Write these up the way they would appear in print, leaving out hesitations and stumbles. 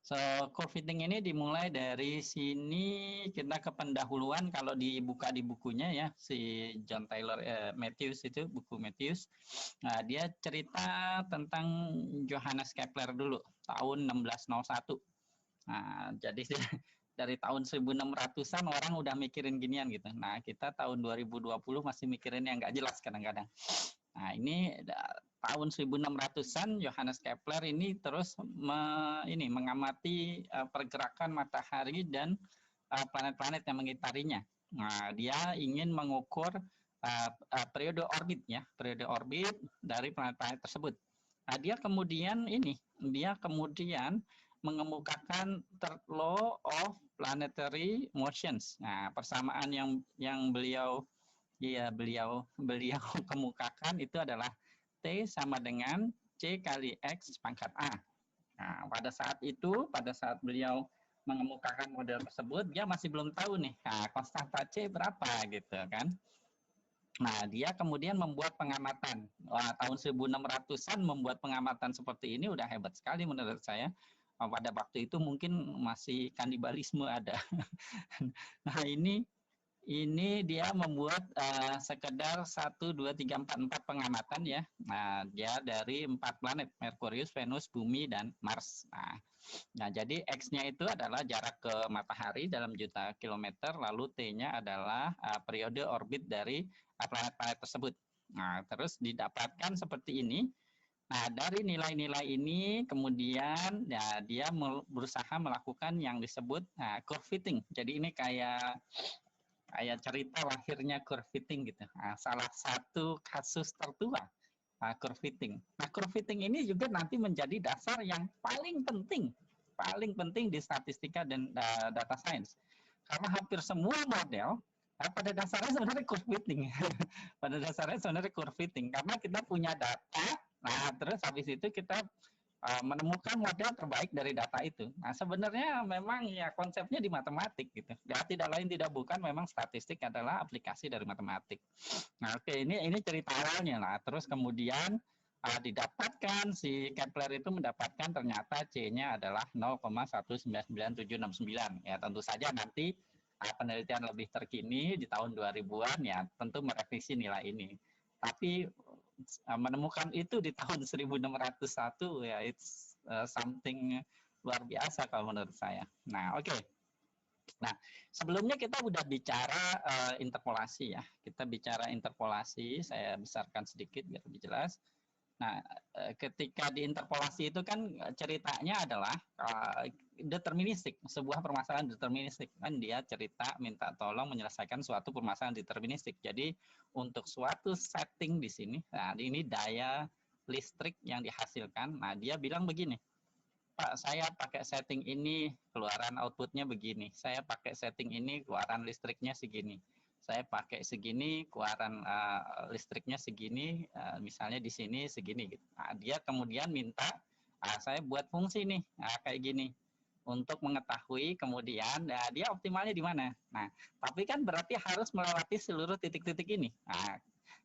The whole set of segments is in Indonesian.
So, curve fitting ini dimulai dari sini kita ke pendahuluan kalau dibuka di bukunya ya, si John Taylor Matthews itu, buku Matthews. Nah, dia cerita tentang Johannes Kepler dulu, tahun 1601. Nah, jadi dari tahun 1600-an orang udah mikirin ginian gitu. Nah, kita tahun 2020 masih mikirin yang nggak jelas kadang-kadang. Nah, ini tahun 1600-an Johannes Kepler ini terus mengamati pergerakan matahari dan planet-planet yang mengitarinya. Nah, dia ingin mengukur periode orbit ya, periode orbit dari planet-planet tersebut. Nah, dia kemudian mengemukakan third law of planetary motions. Nah, persamaan yang beliau beliau kemukakan itu adalah T sama dengan C kali X pangkat A. Nah, pada saat beliau mengemukakan model tersebut, dia masih belum tahu nih, nah, konstanta C berapa gitu kan. Nah, dia kemudian membuat pengamatan. Wah, tahun 1600-an membuat pengamatan seperti ini udah hebat sekali menurut saya. Pada waktu itu mungkin masih kanibalisme ada. Nah, ini dia membuat sekedar 1, 2, 3, 4 pengamatan ya. Nah, dia dari 4 planet, Merkurius, Venus, Bumi, dan Mars. Nah, jadi X-nya itu adalah jarak ke matahari dalam juta kilometer, lalu T-nya adalah periode orbit dari planet-planet tersebut. Nah, terus didapatkan seperti ini. Nah, dari nilai-nilai ini kemudian ya, dia berusaha melakukan yang disebut curve fitting. Jadi ini kayak cerita lahirnya curve fitting gitu. Nah, salah satu kasus tertua curve fitting. Nah, curve fitting ini juga nanti menjadi dasar yang paling penting di statistika dan data science. Karena hampir semua model pada dasarnya sebenarnya curve fitting. Pada dasarnya sebenarnya curve fitting karena kita punya data. Nah, terus habis itu kita menemukan model terbaik dari data itu. Nah, sebenarnya memang ya konsepnya di matematik gitu. Ya, tidak lain tidak bukan memang statistik adalah aplikasi dari matematik. Nah, oke, ini cerita awalnya lah. Terus kemudian didapatkan si Kepler itu mendapatkan ternyata C-nya adalah 0,19979. Ya, tentu saja nanti penelitian lebih terkini di tahun 2000-an ya tentu merevisi nilai ini. Tapi menemukan itu di tahun 1601 ya it's something luar biasa kalau menurut saya. Nah, oke. Nah, sebelumnya kita udah bicara interpolasi ya. Kita bicara interpolasi, saya besarkan sedikit biar lebih jelas. Nah, ketika diinterpolasi itu kan ceritanya adalah deterministik, sebuah permasalahan deterministik. Kan dia cerita minta tolong menyelesaikan suatu permasalahan deterministik. Jadi untuk suatu setting di sini, nah ini daya listrik yang dihasilkan. Nah, dia bilang begini, Pak, saya pakai setting ini, keluaran outputnya begini. Saya pakai setting ini, keluaran listriknya segini. Saya pakai segini, keluaran listriknya segini, misalnya di sini segini. Gitu. Nah, dia kemudian minta, saya buat fungsi nih, kayak gini. Untuk mengetahui kemudian, dia optimalnya di mana. Nah, tapi kan berarti harus melewati seluruh titik-titik ini. Nah,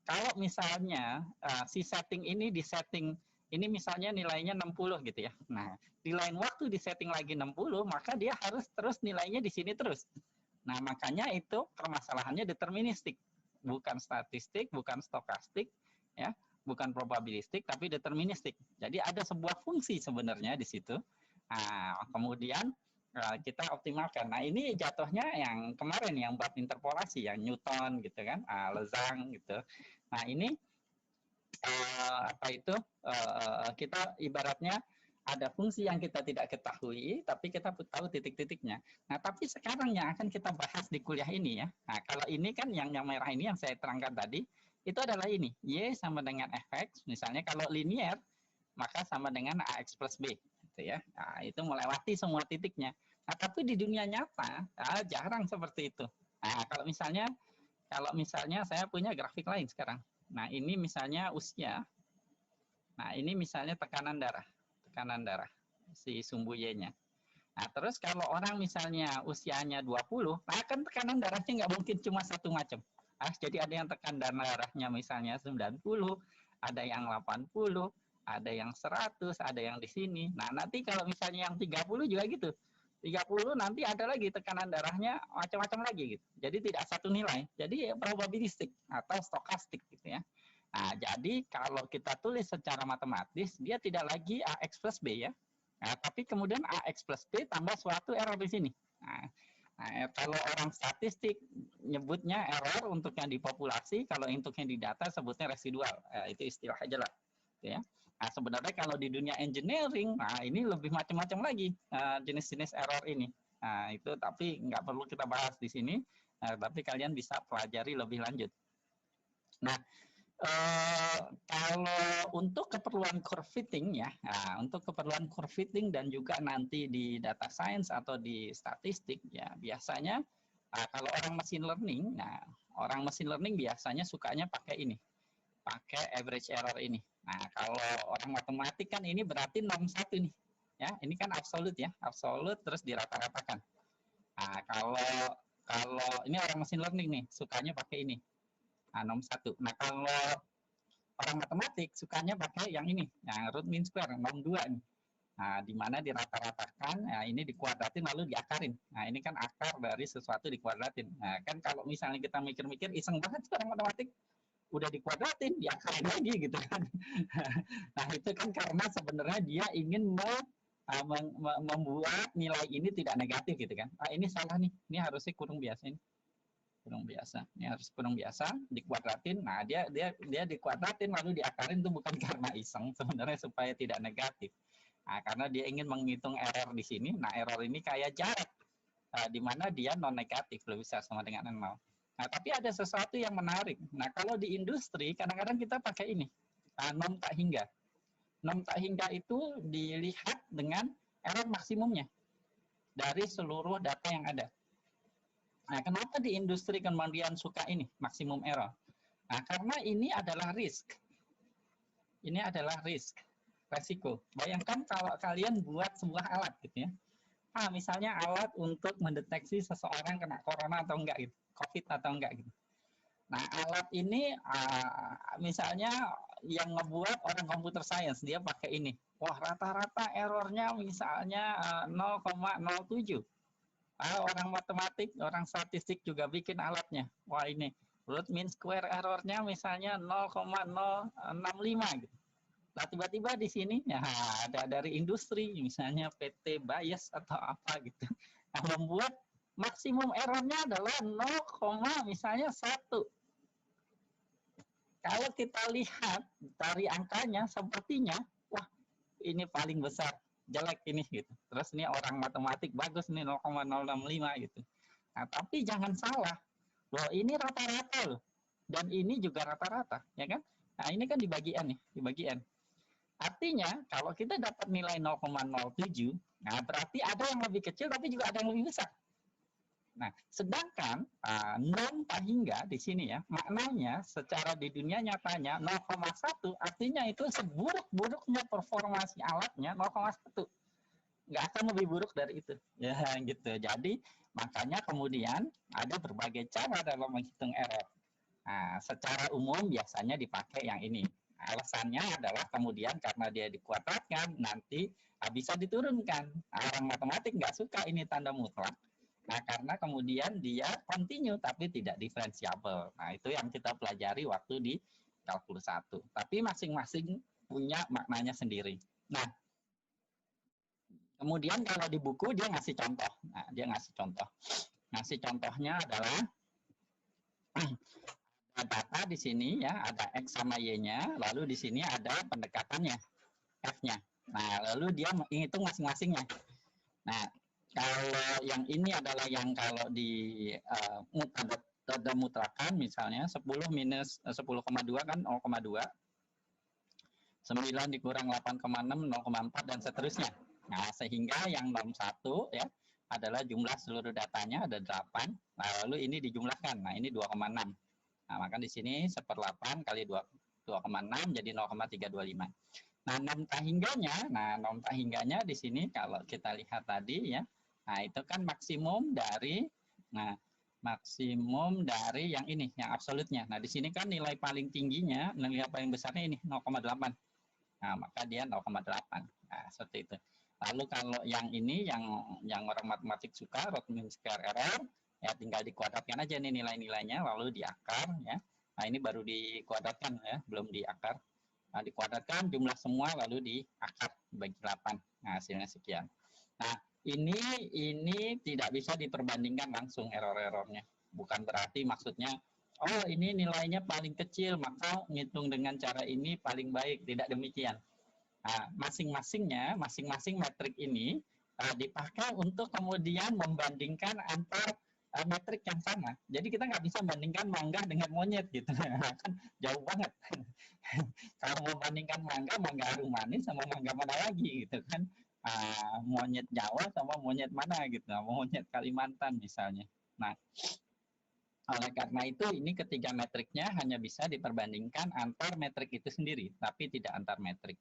kalau misalnya si setting ini di setting ini misalnya nilainya 60 gitu ya. Nah, di lain waktu di setting lagi 60, maka dia harus terus nilainya di sini terus. Nah, makanya itu permasalahannya deterministik. Bukan statistik, bukan stokastik, ya, bukan probabilistik, tapi deterministik. Jadi ada sebuah fungsi sebenarnya di situ. Nah, kemudian kita optimalkan. Nah, ini jatuhnya yang kemarin yang bab interpolasi, yang Newton gitu kan, Lezang gitu. Nah, ini kita ibaratnya ada fungsi yang kita tidak ketahui, tapi kita tahu titik-titiknya. Nah, tapi sekarang yang akan kita bahas di kuliah ini ya. Nah, kalau ini kan yang merah ini yang saya terangkan tadi, itu adalah ini. Y sama dengan fx, misalnya kalau linear, maka sama dengan ax plus b. Gitu ya. Nah, itu melewati semua titiknya. Nah, tapi di dunia nyata, jarang seperti itu. Nah, kalau misalnya saya punya grafik lain sekarang. Nah, ini misalnya usia. Nah, ini misalnya tekanan darah si sumbu Y-nya. Nah, terus kalau orang misalnya usianya 20, nah kan tekanan darahnya nggak mungkin cuma satu macam. Jadi ada yang tekanan darahnya misalnya 90, ada yang 80, ada yang 100, ada yang di sini. Nah, nanti kalau misalnya yang 30 juga gitu. 30 nanti ada lagi tekanan darahnya macam-macam lagi gitu. Jadi tidak satu nilai. Jadi probabilistik atau stokastik gitu ya. Nah, jadi kalau kita tulis secara matematis, dia tidak lagi AX plus B ya. Nah, tapi kemudian AX plus B tambah suatu error di sini. Nah, kalau orang statistik nyebutnya error untuk yang di populasi, kalau untuk yang di data sebutnya residual. Itu istilah aja lah. Ya. Nah, sebenarnya kalau di dunia engineering, nah ini lebih macam-macam lagi jenis-jenis error ini. Nah, itu tapi nggak perlu kita bahas di sini, tapi kalian bisa pelajari lebih lanjut. Nah, kalau untuk keperluan curve fitting ya, nah, untuk keperluan curve fitting dan juga nanti di data science atau di statistik ya, biasanya kalau orang machine learning, nah orang machine learning biasanya sukanya pakai ini, pakai average error ini. Nah, kalau orang matematik kan ini berarti norm 1 nih. Ya, ini kan absolut ya, absolut terus dirata-ratakan. Nah, kalau ini orang machine learning nih, sukanya pakai ini. Nah, norm 1. Nah, kalau orang matematik sukanya pakai yang ini, yang root mean square, norm 2 nih. Nah, di mana dirata-ratakan, nah ini dikuadratin lalu diakarin. Nah, ini kan akar dari sesuatu dikuadratin. Nah, kan kalau misalnya kita mikir-mikir, iseng banget orang matematik, udah dikuadratin, diakarin lagi gitu kan. Nah, itu kan karena sebenarnya dia ingin membuat nilai ini tidak negatif gitu kan. Ini salah nih, ini harusnya kurung biasa ini. Kurung biasa. Ini harus kurung biasa, dikuadratin. Nah, dia dikuadratin lalu diakarin itu bukan karena iseng, sebenarnya supaya tidak negatif. Nah, karena dia ingin menghitung error di sini. Nah, error ini kayak jarak, di mana dia non negatif, lebih besar sama dengan 0. Nah, tapi ada sesuatu yang menarik. Nah, kalau di industri, kadang-kadang kita pakai ini, norm tak hingga. Norm tak hingga itu dilihat dengan error maksimumnya dari seluruh data yang ada. Nah, kenapa di industri kemudian suka ini, maksimum error? Nah, karena ini adalah risk. Ini adalah risk, resiko. Bayangkan kalau kalian buat sebuah alat gitu ya. Misalnya alat untuk mendeteksi seseorang kena corona atau enggak gitu, COVID atau enggak gitu. Nah, alat ini misalnya yang ngebuat orang computer science, dia pakai ini. Wah, rata-rata errornya misalnya 0,07. Orang matematik, orang statistik juga bikin alatnya. Wah, ini root mean square errornya misalnya 0,065 gitu. Nah, tiba-tiba di sini ya ada dari industri, misalnya PT Bias atau apa gitu. Nah, membuat maksimum errornya adalah 0, misalnya 1. Kalau kita lihat dari angkanya, sepertinya, wah ini paling besar, jelek ini gitu. Terus ini orang matematik bagus nih 0,065 gitu. Nah, tapi jangan salah, loh ini rata-rata loh, dan ini juga rata-rata, ya kan? Nah, ini kan di bagian nih, di bagian. Artinya, kalau kita dapat nilai 0,07, nah berarti ada yang lebih kecil, tapi juga ada yang lebih besar. Nah, sedangkan norm tak hingga di sini ya, maknanya secara di dunia nyatanya 0,1 artinya itu seburuk-buruknya performasi alatnya 0,1. Nggak akan lebih buruk dari itu. Ya, gitu. Jadi, makanya kemudian ada berbagai cara dalam menghitung error. Nah, secara umum biasanya dipakai yang ini. Alasannya adalah kemudian karena dia dikuadratkan, nanti bisa diturunkan. Orang matematik nggak suka ini tanda mutlak. Nah, karena kemudian dia continue tapi tidak diferensiabel. Nah, itu yang kita pelajari waktu di kalkulus 1. Tapi masing-masing punya maknanya sendiri. Nah, kemudian kalau di buku dia ngasih contoh. Nah, dia ngasih contoh. Ngasih contohnya adalah data di sini ya, ada X sama Y-nya, lalu di sini ada pendekatannya, F-nya. Nah, lalu dia menghitung masing-masingnya. Nah, kalau yang ini adalah yang kalau di ada mutrakan misalnya 10 minus 10,2 kan 0,2. 9 dikurang 8,6 0,4 dan seterusnya. Nah, sehingga yang norm 1 ya adalah jumlah seluruh datanya ada 8. Nah, lalu ini dijumlahkan. Nah, ini 2,6. Nah, maka di sini 1/8 kali 2,6 jadi 0,325. Nah, norm tak hingganya, norm tak hingganya di sini kalau kita lihat tadi ya. Nah, itu kan maksimum dari maksimum dari yang ini, yang absolutnya. Nah, di sini kan nilai paling tingginya, nilai paling besarnya ini 0,8. maka dia 0,8. Nah, seperti itu. Lalu kalau yang ini, yang orang matematik suka, root mean square error, ya tinggal dikuadratkan aja nih nilai-nilainya, lalu diakar, ya. Nah, ini baru dikuadratkan, ya, belum diakar. Nah, dikuadratkan jumlah semua, lalu diakar bagi 8. Nah, hasilnya sekian. Nah, ini tidak bisa diperbandingkan langsung error-errornya. Bukan berarti maksudnya, oh ini nilainya paling kecil, maka ngitung dengan cara ini paling baik. Tidak demikian. Nah, masing-masing metrik ini dipakai untuk kemudian membandingkan antar metrik yang sama. Jadi kita nggak bisa bandingkan mangga dengan monyet gitu, kan jauh banget. Kalau membandingkan mangga harum manis sama mangga mana lagi gitu kan? Monyet Jawa sama monyet mana gitu, monyet Kalimantan misalnya. Nah, oleh karena itu ini ketiga metriknya hanya bisa diperbandingkan antar metrik itu sendiri, tapi tidak antar metrik.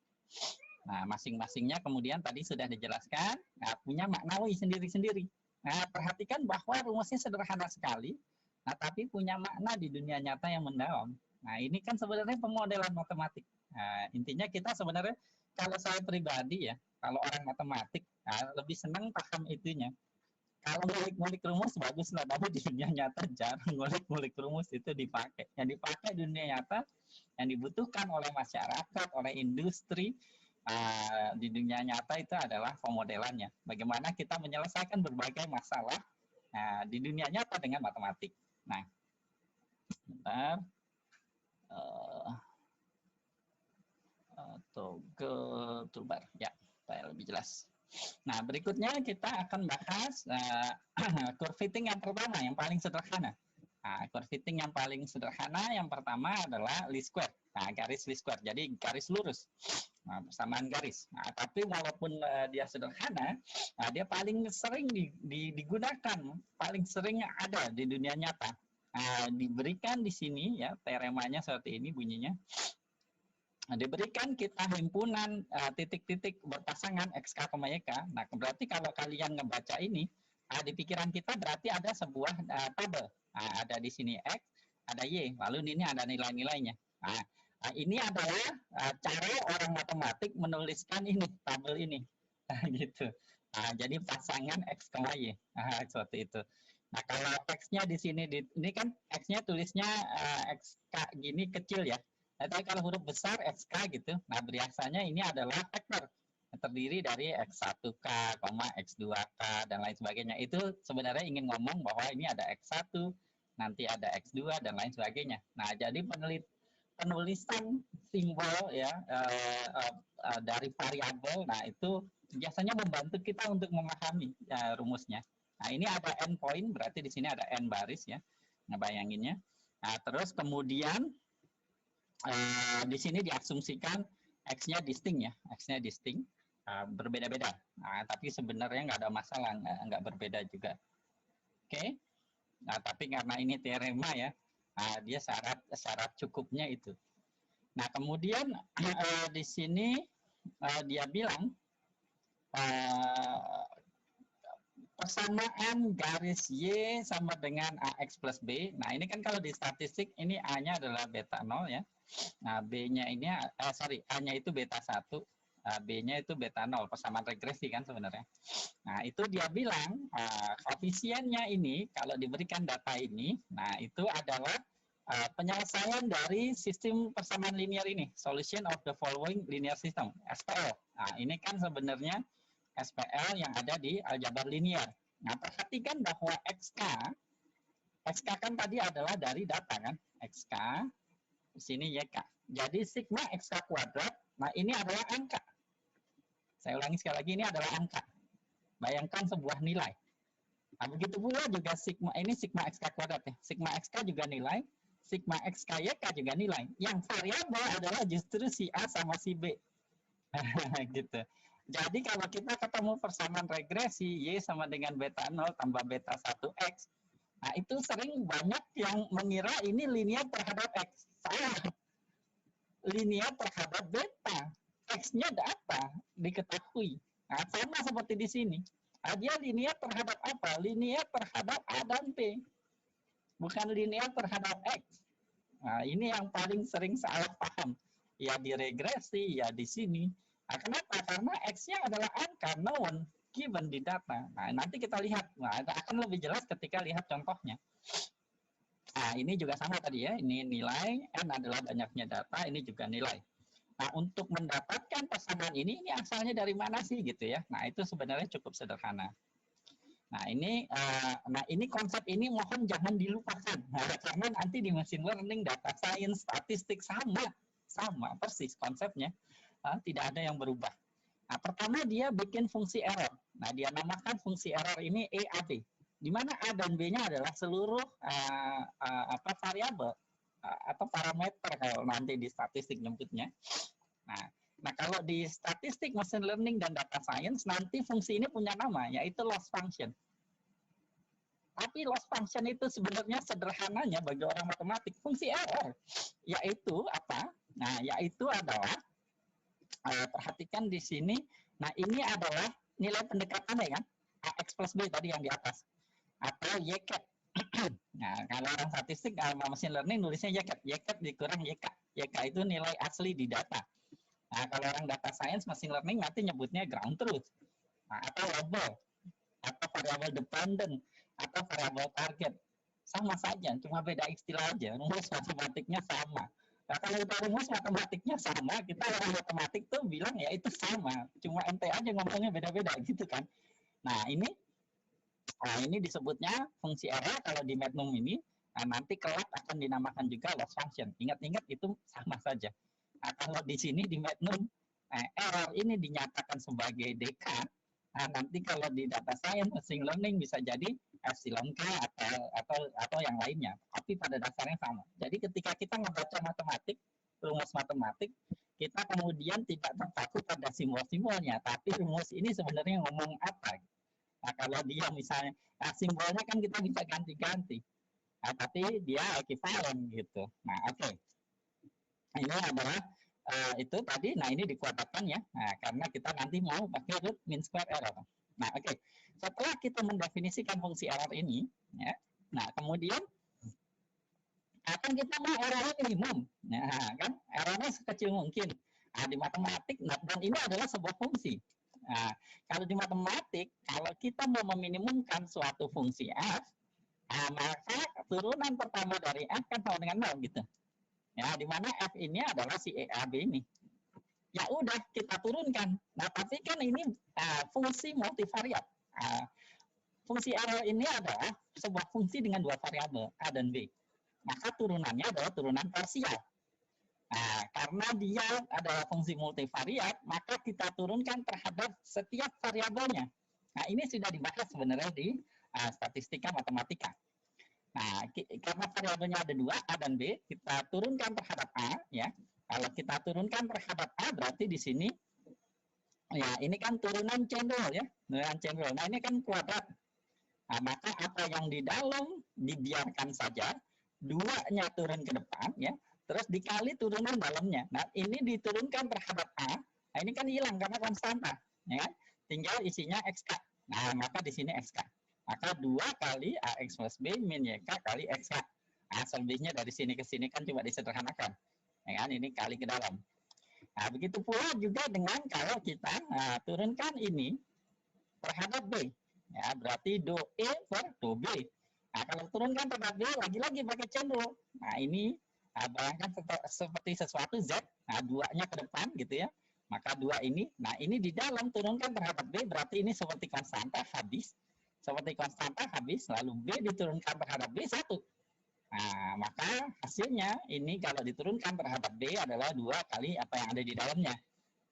Nah, masing-masingnya kemudian tadi sudah dijelaskan, punya maknawi sendiri-sendiri. Nah, perhatikan bahwa rumusnya sederhana sekali, tapi punya makna di dunia nyata yang mendalam. Nah, ini kan sebenarnya pemodelan matematik. Nah, intinya kita sebenarnya, kalau saya pribadi ya, kalau orang matematik, lebih senang paham itunya. Kalau ngulik-ngulik rumus bagus lah, tapi di dunia nyata jarang ngulik-ngulik rumus itu dipakai. Yang dipakai di dunia nyata, yang dibutuhkan oleh masyarakat, oleh industri, di dunia nyata itu adalah pemodelannya. Bagaimana kita menyelesaikan berbagai masalah di dunia nyata dengan matematik. Nah, bentar. Toggle toolbar. Ya, supaya lebih jelas. Nah, berikutnya kita akan bahas curve fitting yang pertama, yang paling sederhana. Curve fitting yang paling sederhana yang pertama adalah least square. Garis least square, jadi garis lurus. Persamaan garis. Tapi walaupun dia sederhana, dia paling sering digunakan, paling sering ada di dunia nyata. Diberikan di sini ya, teoremanya seperti ini bunyinya. Diberikan kita himpunan titik-titik berpasangan XK, YK. Nah, berarti kalau kalian ngebaca ini, di pikiran kita berarti ada sebuah tabel. Ada di sini X, ada Y, lalu ini ada nilai-nilainya. Ini adalah cara orang matematik menuliskan ini, tabel ini. Gitu. Jadi pasangan X, Y. Seperti itu. Nah, kalau X-nya di sini, ini kan X-nya tulisnya XK gini kecil ya. Tapi kalau huruf besar XK gitu, nah biasanya ini adalah vektor terdiri dari X1K, X2K, dan lain sebagainya. Itu sebenarnya ingin ngomong bahwa ini ada X1, nanti ada X2, dan lain sebagainya. Nah, jadi penulisan simbol ya dari variabel, nah itu biasanya membantu kita untuk memahami rumusnya. Nah, ini ada n point, berarti di sini ada n baris ya, ngebayanginnya. Nah, terus kemudian di sini diasumsikan X-nya distinct ya, X-nya distinct, berbeda-beda. Tapi sebenarnya nggak ada masalah, nggak berbeda juga. Oke. Nah, tapi karena ini teorema ya, dia syarat cukupnya itu. Nah, kemudian di sini dia bilang persamaan garis Y sama dengan AX plus B. Nah, ini kan kalau di statistik, ini A-nya adalah beta 0 ya. Nah, B-nya ini, A-nya itu beta 1, B-nya itu beta 0, persamaan regresi kan sebenarnya. Nah, itu dia bilang, koefisiennya ini, kalau diberikan data ini, nah itu adalah penyelesaian dari sistem persamaan linear ini, solution of the following linear system, SPL. Nah, ini kan sebenarnya SPL yang ada di aljabar linear. Nah, perhatikan bahwa XK kan tadi adalah dari data kan, XK, di sini YK. Jadi sigma XK kuadrat, nah ini adalah angka. Saya ulangi sekali lagi, ini adalah angka. Bayangkan sebuah nilai. Nah, begitu pula juga sigma, ini sigma XK kuadrat ya. Sigma XK juga nilai, sigma XK YK juga nilai. Yang variabel adalah justru si A sama si B. Gitu. Jadi kalau kita ketemu persamaan regresi Y sama dengan beta 0 tambah beta 1X, nah itu sering banyak yang mengira ini linear terhadap X. Salah. Linear terhadap beta. X-nya data diketahui. Nah, sama seperti di sini. Nah, dia linear terhadap apa? Linear terhadap A dan B. Bukan linear terhadap X. Nah, ini yang paling sering salah paham. ya di regresi, ya di sini. Nah, kenapa? Karena X-nya adalah angka known given di data. Nah, nanti kita lihat. Nah, akan lebih jelas ketika lihat contohnya. Nah, ini juga sama tadi ya. Ini nilai, N adalah banyaknya data, ini juga nilai. Nah, untuk mendapatkan pasangan ini asalnya dari mana sih gitu ya. Nah, itu sebenarnya cukup sederhana. Nah, ini konsep ini mohon jangan dilupakan. Nah, karena nanti di machine learning, data science, statistik sama persis konsepnya. Tidak ada yang berubah. Nah, pertama dia bikin fungsi error. Nah, dia namakan fungsi error ini EAB. Di mana A dan B-nya adalah seluruh variabel atau parameter kalau nanti di statistik nyebutnya. Nah, kalau di statistik, machine learning, dan data science, nanti fungsi ini punya nama, yaitu loss function. Tapi loss function itu sebenarnya sederhananya bagi orang matematik, fungsi error. Yaitu apa? Nah, yaitu adalah, perhatikan di sini, nah ini adalah nilai pendekatannya kan, AX plus B tadi yang di atas. Atau YCAT. Nah, kalau orang statistik, machine learning nulisnya YCAT. YCAT dikurang YK. YK itu nilai asli di data. Nah, kalau orang data science, machine learning nanti nyebutnya ground truth, atau label, atau variable dependent, atau variable target. Sama saja, cuma beda istilah aja. Rumus matematiknya sama. Nah, kalau kita rumus matematiknya sama, kita orang matematik tuh bilang ya itu sama. Cuma ente aja ngomongnya beda-beda gitu kan. Nah, ini disebutnya fungsi error kalau di Magnum ini. Nah, nanti kelak akan dinamakan juga loss function. Ingat-ingat itu sama saja. Nah, kalau di sini di Magnum, error ini dinyatakan sebagai DK. Nah, nanti kalau di data science, machine learning bisa jadi epsilon K atau yang lainnya. Tapi pada dasarnya sama. Jadi ketika kita membaca matematik, rumus matematik, kita kemudian tidak terpaku pada simbol-simbolnya. Tapi rumus ini sebenarnya ngomong apa? Nah, kalau dia misalnya, simbolnya kan kita bisa ganti-ganti. Nah, tapi dia ekivalen gitu. Nah, oke. Ini adalah itu tadi. Nah, ini dikuadratkan ya. Nah, karena kita nanti mau pakai root mean square error. Nah, oke. Setelah kita mendefinisikan fungsi error ini, ya. Nah, kemudian akan kita mau errornya minimum. Nah, kan errornya sekecil mungkin. Nah, di matematik, dan ini adalah sebuah fungsi. Nah, kalau di matematik, kalau kita mau meminimumkan suatu fungsi f, maka turunan pertama dari f kan sama dengan 0 gitu. Ya, di mana f ini adalah si EAB ini. Ya udah kita turunkan. Nah, tapi kan ini fungsi multivariat. Fungsi error ini adalah sebuah fungsi dengan dua variabel A dan B. Maka turunannya adalah turunan parsial. Nah, karena dia adalah fungsi multivariat, maka kita turunkan terhadap setiap variabelnya. Nah, ini sudah dibahas sebenarnya di statistika matematika. Nah, karena variabelnya ada dua, A dan B, kita turunkan terhadap A, ya. Kalau kita turunkan terhadap A, berarti di sini, ya, ini kan turunan cendol, ya. Turunan cendol. Nah, ini kan kuadrat. Nah, maka apa yang di dalam dibiarkan saja, duanya turun ke depan, ya. Terus dikali turunan dalamnya. Nah, ini diturunkan terhadap A. Nah, ini kan hilang karena konstanta, ya. Tinggal isinya XK. Nah, maka di sini XK. Maka 2 kali AX plus B min YK kali XK. Nah, selebihnya dari sini ke sini kan cuma disederhanakan. Ya kan? Ini kali ke dalam. Nah, begitu pula juga dengan kalau kita turunkan ini terhadap B. Ya, berarti do E per do B. Nah, kalau turunkan terhadap B, lagi-lagi pakai cendol. Nah, ini bayangkan seperti sesuatu Z. Nah, 2-nya ke depan gitu ya. Maka 2 ini. Nah, ini di dalam turunkan terhadap B, berarti ini seperti konstanta habis. Seperti konstanta habis, lalu B diturunkan terhadap B 1. Nah, maka hasilnya ini kalau diturunkan terhadap B adalah 2 kali apa yang ada di dalamnya.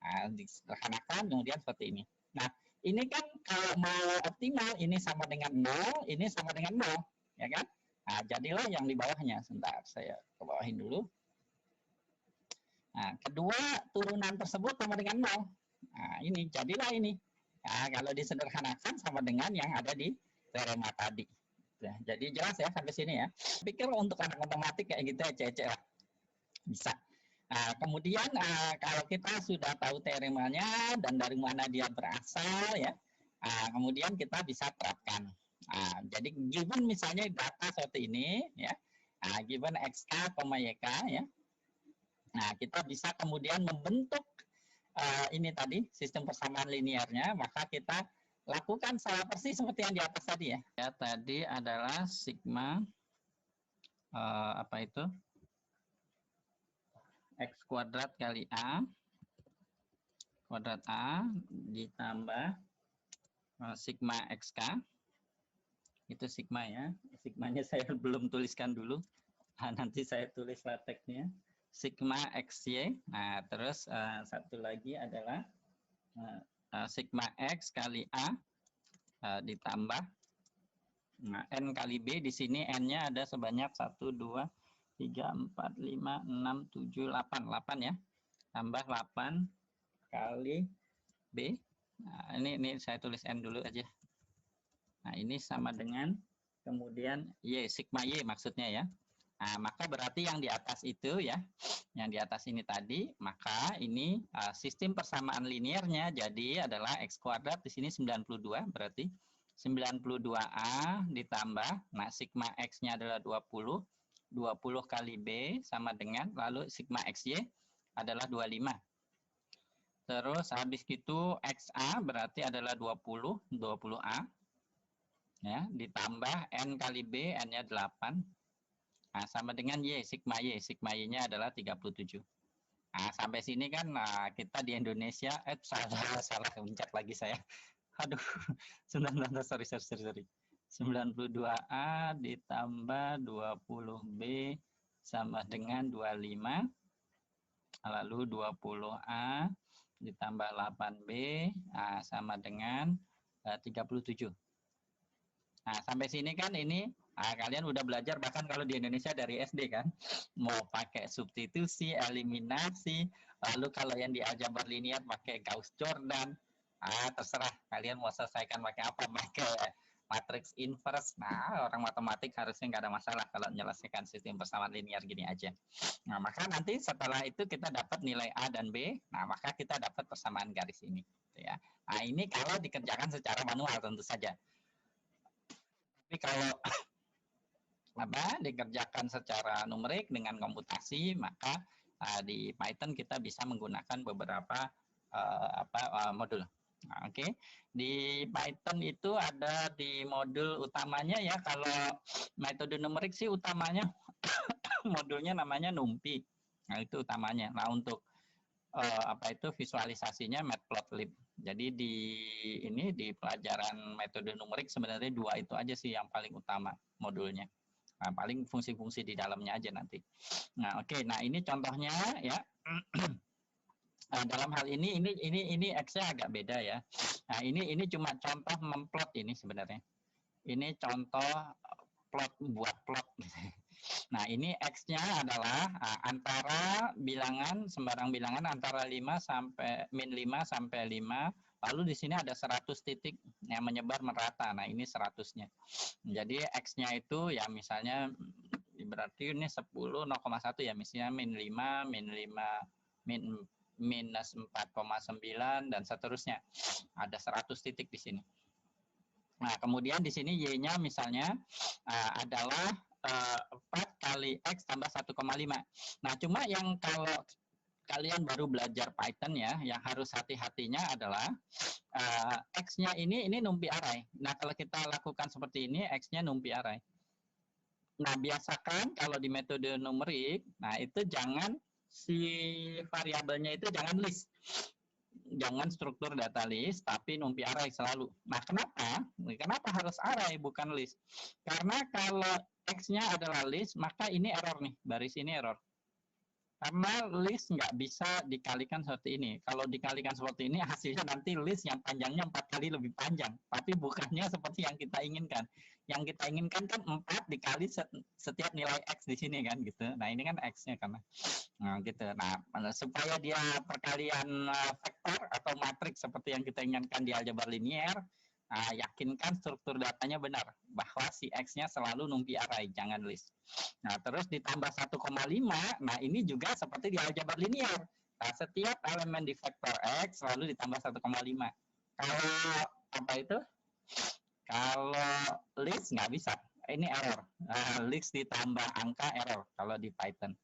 Nah, disederhanakan kemudian seperti ini. Nah, ini kan kalau mau optimal, ini sama dengan 0, ini sama dengan 0. Ya kan? Nah, jadilah yang di bawahnya. Sebentar, saya ke bawahin dulu. Nah, kedua turunan tersebut sama dengan 0. Nah, ini jadilah ini. Nah, kalau disederhanakan sama dengan yang ada di teorema tadi. Nah, jadi jelas ya sampai sini ya. Pikir untuk anak matematik kayak gitu ya, cece lah. Bisa. Nah, kemudian kalau kita sudah tahu teoremanya dan dari mana dia berasal ya, kemudian kita bisa terapkan. Jadi given misalnya data seperti ini ya, given XK, YK ya. Nah, kita bisa kemudian membentuk ini tadi sistem persamaan linearnya, maka kita lakukan sama persis seperti yang di atas tadi ya. Ya, tadi adalah sigma apa itu? X kuadrat kali A kuadrat A ditambah sigma XK. Itu sigma ya. Sigmanya saya belum tuliskan dulu. Nah, nanti saya tulis lateksnya. Sigma XY. Nah, terus satu lagi adalah sigma X kali A ditambah N kali B. Di sini N-nya ada sebanyak 1, 2, 3, 4, 5, 6, 7, 8. 8 ya. Tambah 8 kali B. Nah, ini saya tulis N dulu aja. Nah, ini sama dengan kemudian Y, sigma Y maksudnya ya. Nah, maka berarti yang di atas itu ya, yang di atas ini tadi, maka ini sistem persamaan linearnya jadi adalah X kuadrat di sini 92, berarti 92A ditambah, nah sigma X-nya adalah 20, 20 kali B sama dengan, lalu sigma XY adalah 25. Terus habis itu XA berarti adalah 20, 20A. Ya, ditambah N kali B, N-nya 8. Nah, sama dengan Y, sigma Y-nya adalah 37. Nah, sampai sini kan kita di Indonesia, salah, mencet lagi saya. Aduh, 92, sorry. 92A ditambah 20B sama dengan 25. Lalu 20A ditambah 8B sama dengan 37. Nah, sampai sini kan ini kalian udah belajar bahkan kalau di Indonesia dari SD kan. Mau pakai substitusi, eliminasi, lalu kalau yang di aljabar linear pakai Gauss-Jordan. Terserah kalian mau selesaikan pakai apa, pakai matriks inverse. Nah, orang matematik harusnya nggak ada masalah kalau menyelesaikan sistem persamaan linear gini aja. Nah, maka nanti setelah itu kita dapat nilai A dan B, nah maka kita dapat persamaan garis ini. Ya. Nah, ini kalau dikerjakan secara manual tentu saja. Tapi kalau dikerjakan secara numerik dengan komputasi, maka di Python kita bisa menggunakan beberapa modul. Nah, Oke, di Python itu ada di modul utamanya ya. Kalau metode numerik sih utamanya modulnya namanya NumPy. Nah, itu utamanya. Nah, untuk visualisasinya Matplotlib. Jadi di pelajaran metode numerik sebenarnya 2 itu aja sih yang paling utama modulnya. Nah, paling fungsi-fungsi di dalamnya aja nanti. Nah, oke. Nah, ini contohnya ya. Dalam hal ini X-nya agak beda ya. Nah, ini cuma contoh memplot ini sebenarnya. Ini contoh buat plot. Nah, ini X-nya adalah antara bilangan, sembarang bilangan antara 5 sampai min 5 sampai 5. Lalu di sini ada 100 titik yang menyebar merata. Nah, ini 100-nya. Jadi X-nya itu ya misalnya berarti ini 10, 0,1 ya. Misalnya min 5, min 5, minus 4,9 dan seterusnya. Ada 100 titik di sini. Nah, kemudian di sini Y-nya misalnya adalah 4 kali X tambah 1,5. Nah, cuma yang kalau kalian baru belajar Python ya, yang harus hati-hatinya adalah X-nya ini NumPy array. Nah, kalau kita lakukan seperti ini, X-nya NumPy array. Nah, biasakan kalau di metode numerik, nah itu jangan si variabelnya itu jangan list. Jangan struktur data list, tapi NumPy array selalu. Nah, kenapa? Kenapa harus array bukan list? Karena kalau X-nya adalah list, maka ini error nih, baris ini error. Karena list nggak bisa dikalikan seperti ini. Kalau dikalikan seperti ini, hasilnya nanti list yang panjangnya 4 kali lebih panjang. Tapi bukannya seperti yang kita inginkan. Yang kita inginkan kan 4 dikali setiap nilai X di sini kan gitu. Nah, ini kan X-nya karena. Nah, gitu. Nah, supaya dia perkalian vektor atau matriks seperti yang kita inginkan di aljabar linear, yakinkan struktur datanya benar bahwa si X-nya selalu NumPy array, jangan list. Nah, terus ditambah 1,5, nah ini juga seperti di aljabar linear. Nah, setiap elemen di vektor X selalu ditambah 1,5. Kalau apa itu? Kalau list nggak bisa, ini error. List ditambah angka error kalau di Python.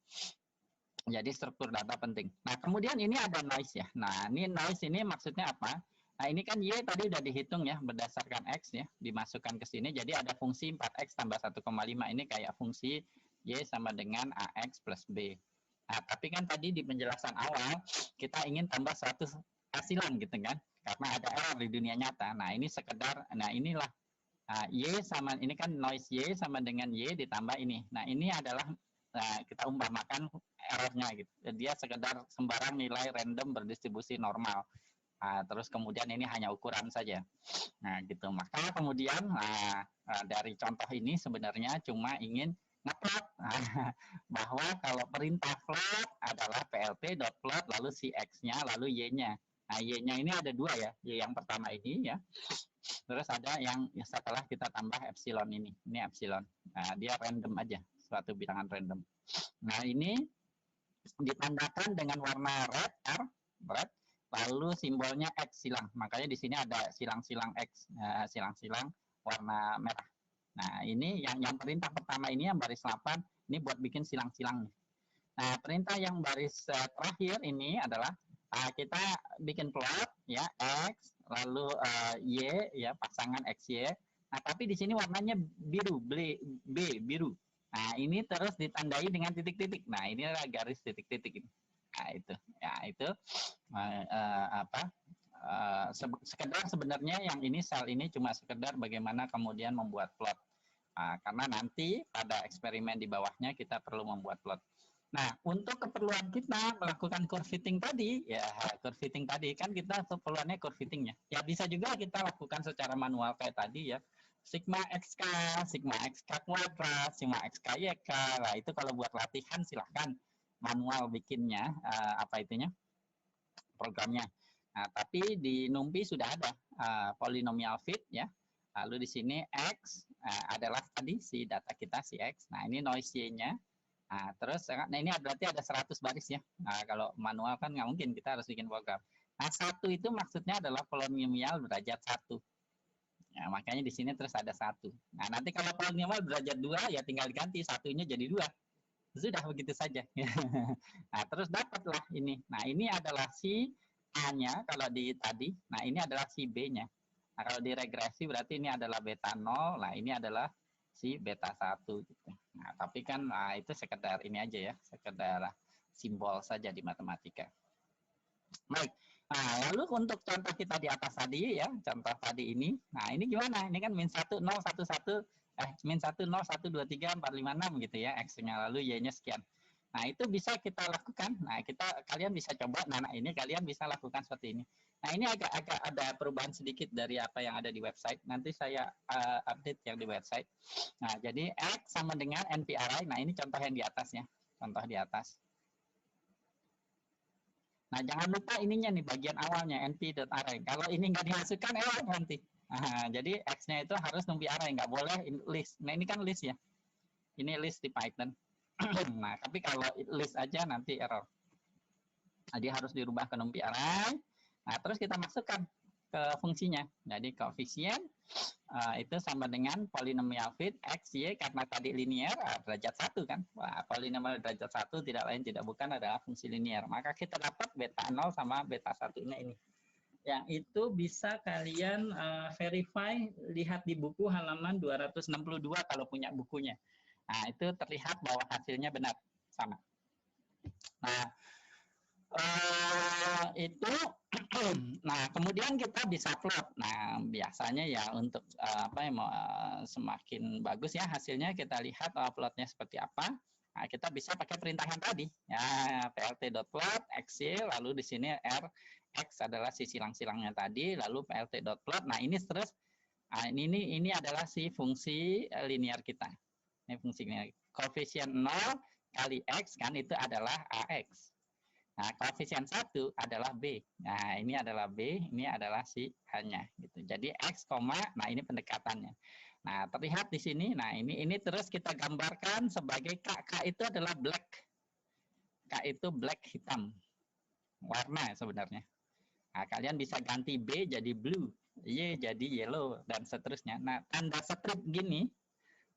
Jadi struktur data penting. Nah, kemudian ini ada noise ya. Nah, ini noise ini maksudnya apa? Nah, ini kan Y tadi udah dihitung ya berdasarkan X ya, dimasukkan ke sini. Jadi ada fungsi 4X tambah 1,5. Ini kayak fungsi Y sama dengan AX plus B. Nah, tapi kan tadi di penjelasan awal, kita ingin tambah 100 hasilan gitu kan. Karena ada error di dunia nyata. Nah, ini sekedar, nah inilah. Y sama, ini kan noise Y sama dengan Y ditambah ini. Nah, ini adalah kita umpamakan errornya gitu. Dia sekedar sembarang nilai random berdistribusi normal. Terus kemudian ini hanya ukuran saja. Nah, gitu. Maka kemudian dari contoh ini sebenarnya cuma ingin ngeplot bahwa kalau perintah plot adalah plt.plot lalu si x-nya lalu y-nya. Nah, y-nya ini ada dua ya. Y yang pertama ini ya. Terus ada yang setelah kita tambah epsilon ini. Ini epsilon. Nah, dia random aja, suatu bilangan random. Nah, ini ditandakan dengan warna red, red, lalu simbolnya X silang. Makanya di sini ada silang-silang X, silang-silang warna merah. Nah, ini yang perintah pertama ini yang baris 8, ini buat bikin silang-silang. Nah, perintah yang baris terakhir ini adalah kita bikin plot ya X, lalu Y ya pasangan XY. Nah, tapi di sini warnanya biru, B biru. Nah, ini terus ditandai dengan titik-titik. Nah, ini adalah garis titik-titik. Nah, itu. Ya, itu apa? Sekedar sebenarnya yang ini sel ini cuma sekedar bagaimana kemudian membuat plot. Karena nanti pada eksperimen di bawahnya kita perlu membuat plot. Nah, untuk keperluan kita melakukan curve fitting tadi, ya curve fitting tadi kan kita keperluannya curve fittingnya. Ya bisa juga kita lakukan secara manual kayak tadi ya. Sigma XK, Sigma XK kuadrat, Sigma XK YK. Nah, itu kalau buat latihan silahkan manual bikinnya, apa itunya, programnya. Nah, tapi di NumPy sudah ada polynomial fit ya. Lalu di sini X adalah tadi si data kita si X. Nah, ini noise Y-nya. Nah, terus nah ini berarti ada 100 baris ya. Nah, kalau manual kan nggak mungkin, kita harus bikin program. Nah, 1 itu maksudnya adalah polinomial derajat 1. Ya, makanya di sini terus ada 1. Nah, nanti kalau polinomial derajat 2 ya tinggal diganti satunya jadi 2. Sudah begitu saja. Nah, terus dapatlah ini. Nah, ini adalah si A-nya kalau di tadi. Nah, ini adalah si B-nya. Nah, kalau di regresi berarti ini adalah beta 0. Nah, ini adalah si beta 1 gitu. Nah, tapi kan itu sekedar ini aja ya, sekedar simbol saja di matematika. Baik. Nah, lalu untuk contoh kita di atas tadi ya, contoh tadi ini. Nah, ini gimana? Ini kan min 1 0 1 1 min 1 0 1 2 3 4 5 6 gitu ya, X-nya lalu Y-nya sekian. Nah, itu bisa kita lakukan. Nah, kalian bisa coba. Nah, ini kalian bisa lakukan seperti ini. Nah, ini agak ada perubahan sedikit dari apa yang ada di website. Nanti saya update yang di website. Nah, jadi X sama dengan NP-array. Nah, ini contoh yang di atasnya. Contoh di atas. Nah, jangan lupa ininya nih bagian awalnya np.array. Kalau ini nggak dimasukkan error nanti. Nah, jadi X-nya itu harus NumPy array, nggak boleh list. Nah, ini kan list ya. Ini list di Python. Nah, tapi kalau list aja nanti error. Nah, dia harus dirubah ke NumPy array. Nah, terus kita masukkan ke fungsinya. Jadi koefisien itu sama dengan polinomial fit X, Y karena tadi linear derajat 1 kan. Wah, polinomial derajat 1 tidak lain tidak bukan adalah fungsi linear. Maka kita dapat beta 0 sama beta 1-nya ini. Yang itu bisa kalian verify, lihat di buku halaman 262 kalau punya bukunya. Nah, itu terlihat bahwa hasilnya benar sama. Nah, itu nah kemudian kita bisa plot. Nah biasanya ya untuk apa ya mau semakin bagus ya hasilnya kita lihat plotnya seperti apa. Nah, kita bisa pakai perintah yang tadi ya plt.plot xy lalu di sini r x adalah si silang-silangnya tadi lalu plt.plot. Nah ini terus ini adalah si fungsi linear kita. Ini fungsi linear. Koefisien 0 kali x kan itu adalah ax. Nah, koefisien 1 adalah B. Nah, ini adalah B, ini adalah si H-nya gitu. Jadi X, nah ini pendekatannya. Nah, terlihat di sini. Nah, ini terus kita gambarkan sebagai K. K itu adalah black. K itu black hitam. Warna sebenarnya. Nah, kalian bisa ganti B jadi blue, Y jadi yellow dan seterusnya. Nah, tanda strip gini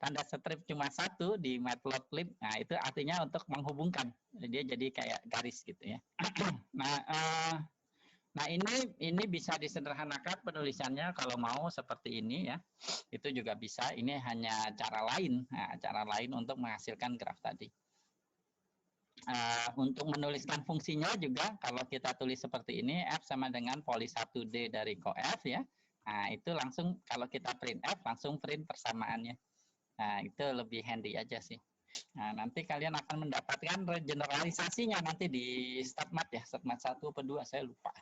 tanda strip cuma satu di matplotlib, nah itu artinya untuk menghubungkan, dia jadi kayak garis gitu ya. Nah ini bisa disederhanakan penulisannya kalau mau seperti ini ya, itu juga bisa. Ini hanya cara lain, cara lain untuk menghasilkan graf tadi. Untuk menuliskan fungsinya juga kalau kita tulis seperti ini, F sama dengan poli 1D dari cof ya. Nah itu langsung kalau kita print F langsung print persamaannya. Nah itu lebih handy aja sih. Nah nanti kalian akan mendapatkan regeneralisasinya nanti di StatMat ya, StatMat 1 atau 2 saya lupa.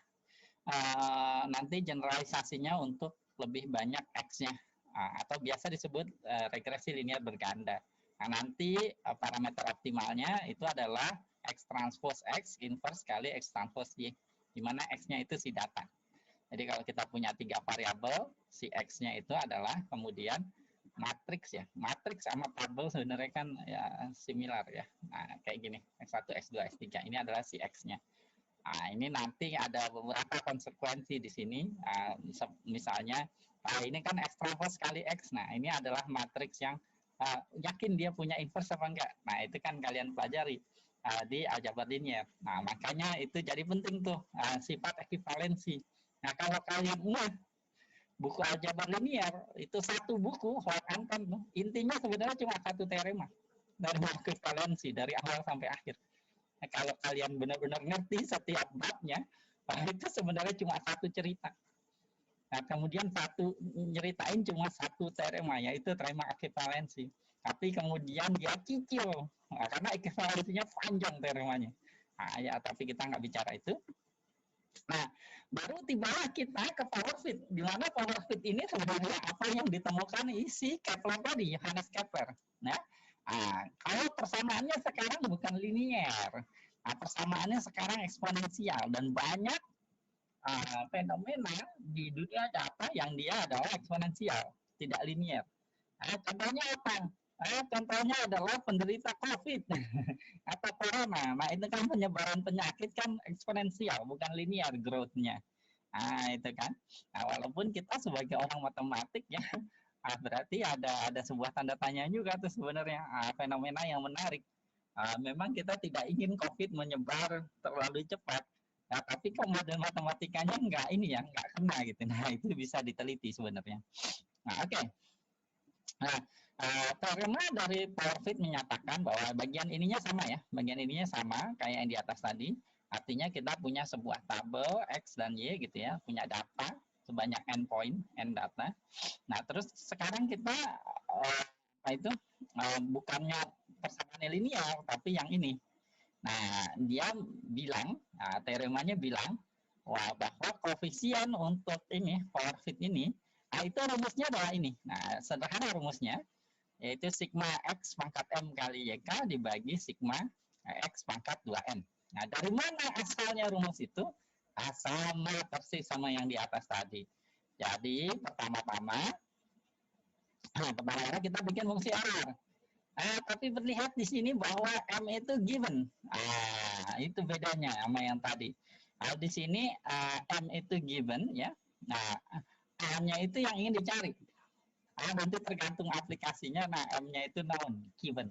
Nanti generalisasinya untuk lebih banyak X-nya, atau biasa disebut regresi linear berganda. Nah, nanti parameter optimalnya itu adalah X transpose X inverse kali X transpose Y, di mana X-nya itu si data. Jadi kalau kita punya 3 variabel, si X-nya itu adalah kemudian matriks ya. Matriks sama tabel sebenarnya kan ya similar ya. Nah, kayak gini, X1, X2, X3, ini adalah si X-nya. Nah, ini nanti ada beberapa konsekuensi di sini. Misalnya, ini kan X transpose kali X. Nah, ini adalah matriks yang yakin dia punya inverse apa enggak. Nah, itu kan kalian pelajari di aljabar linear. Nah, makanya itu jadi penting tuh sifat ekivalensi. Nah, kalau kalian buku aljabar linear itu satu buku hantam tuh. Intinya sebenarnya cuma satu teorema dari ekivalensi dari awal sampai akhir. Nah, kalau kalian benar-benar ngerti setiap babnya, itu sebenarnya cuma satu cerita. Nah, kemudian nyeritain cuma satu teorema, yaitu teorema ekivalensi. Tapi kemudian dia cicil, karena ekivalensinya panjang teoremanya. Nah, ya, tapi kita nggak bicara itu. Nah, baru tibalah kita ke power fit. Di mana power fit ini sebenarnya apa yang ditemukan isi Kepler tadi, Johannes Kepler. Nah, kalau persamaannya sekarang bukan linear. Nah, persamaannya sekarang eksponensial dan banyak fenomena di dunia data yang dia adalah eksponensial, tidak linear. Contohnya apa? Contohnya adalah penderita COVID atau corona. Nah, itu kan penyebaran penyakit kan eksponensial, bukan linear growth-nya. Nah, itu kan. Nah, walaupun kita sebagai orang matematik ya, berarti ada sebuah tanda tanya juga tuh sebenarnya, fenomena yang menarik. Memang kita tidak ingin COVID menyebar terlalu cepat. Nah, tapi kok model matematikanya nggak kena gitu. Nah, itu bisa diteliti sebenarnya. Nah, oke. Nah, teorema dari power fit menyatakan bahwa bagian ininya sama ya. Bagian ininya sama kayak yang di atas tadi. Artinya kita punya sebuah tabel X dan Y gitu ya, punya data sebanyak n point, n data. Nah, terus sekarang kita bukannya persamaan linear, tapi yang ini. Nah, dia bilang, teoremanya bilang, bahwa koefisien untuk ini, power fit ini, itu rumusnya adalah ini. Nah, sederhana rumusnya, yaitu sigma X pangkat M kali YK dibagi sigma X pangkat 2N. Nah, dari mana asalnya rumus itu? Sama persis sama yang di atas tadi. Jadi, pertama-tama kita bikin fungsi R. Tapi terlihat di sini bahwa M itu given. Itu bedanya sama yang tadi. Di sini M itu given ya. Nah, A-nya itu yang ingin dicari. Nanti tergantung aplikasinya. Nah, M-nya itu known, given.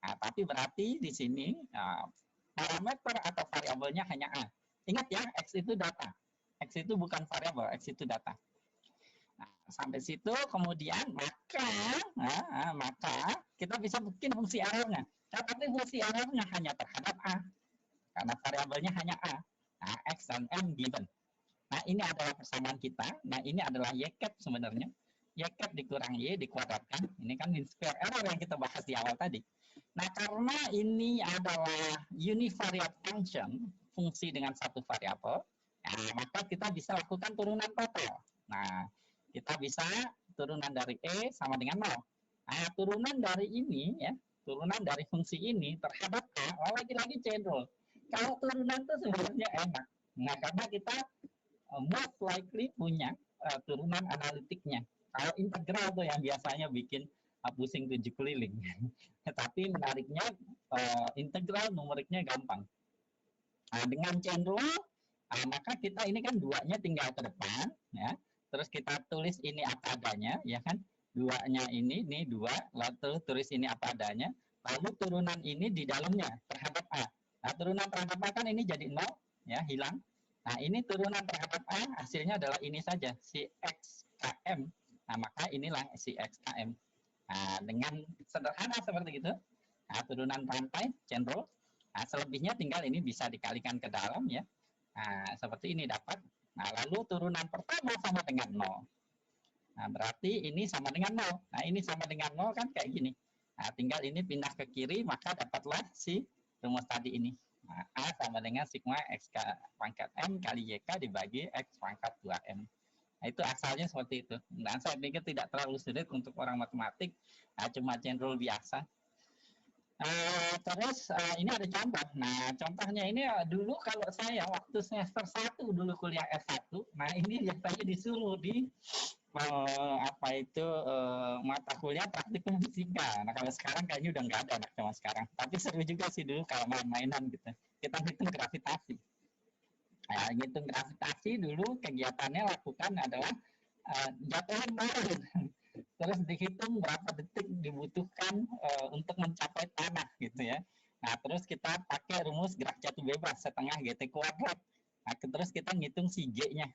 Tapi berarti di sini parameter atau variabelnya hanya A. Ingat ya, X itu data. X itu bukan variabel, X itu data. Nah, sampai situ kemudian maka kita bisa bikin fungsi R-nya. Tapi fungsi R-nya hanya terhadap A. Karena variabelnya hanya A. Nah, X dan M given. Nah, ini adalah persamaan kita. Nah, ini adalah Y cap sebenarnya. Y cap dikurang Y dikuadratkan. Ini kan mean square error yang kita bahas di awal tadi. Nah, karena ini adalah univariate function, fungsi dengan satu variabel, maka kita bisa lakukan turunan total. Nah, kita bisa turunan dari E sama dengan 0. Nah, turunan dari ini ya, turunan dari fungsi ini terhadap A, lagi-lagi cendol. Kalau turunan itu sebenarnya enak. Nah, karena kita most likely punya turunan analitiknya. Kalau integral tuh yang biasanya bikin pusing 7 keliling. Tapi menariknya integral numeriknya gampang. Nah, dengan cendol, maka kita ini kan duanya tinggal ke depan, ya. Terus kita tulis ini apa adanya, ya kan? 2-nya ini 2, lalu tulis ini apa adanya, lalu turunan ini di dalamnya terhadap A. Nah, turunan terhadap A kan ini jadi 0, ya, hilang. Nah, ini turunan terhadap A, hasilnya adalah ini saja, si XKM. Nah, maka inilah si XKM. Nah, dengan sederhana seperti itu, nah, turunan rantai cenderung, nah, selebihnya tinggal ini bisa dikalikan ke dalam, ya. Nah, seperti ini dapat. Nah, lalu turunan pertama sama dengan 0. Nah, berarti ini sama dengan 0. Nah, ini sama dengan 0 kan kayak gini. Nah, tinggal ini pindah ke kiri, maka dapatlah si rumus tadi ini. Nah, A sama dengan sigma X pangkat M kali YK dibagi X pangkat 2M. Nah, itu asalnya seperti itu. Dan saya pikir tidak terlalu sulit untuk orang matematik, cuma general biasa. Terus ini ada contoh. Nah, contohnya ini dulu kalau saya waktu semester 1 dulu kuliah S1, nah ini biasanya disuruh di mata kuliah praktikum fisika. Nah, kalau sekarang kayaknya udah nggak ada anak zaman sekarang. Tapi seru juga sih dulu kalau main-mainan gitu. Kita hitung gravitasi. Nah, hitung gravitasi dulu kegiatannya lakukan adalah jatuhin bareng. Terus dihitung berapa detik dibutuhkan untuk mencapai tanah gitu ya. Nah, terus kita pakai rumus gerak jatuh bebas setengah GT kuadrat. Nah, terus kita ngitung si G-nya.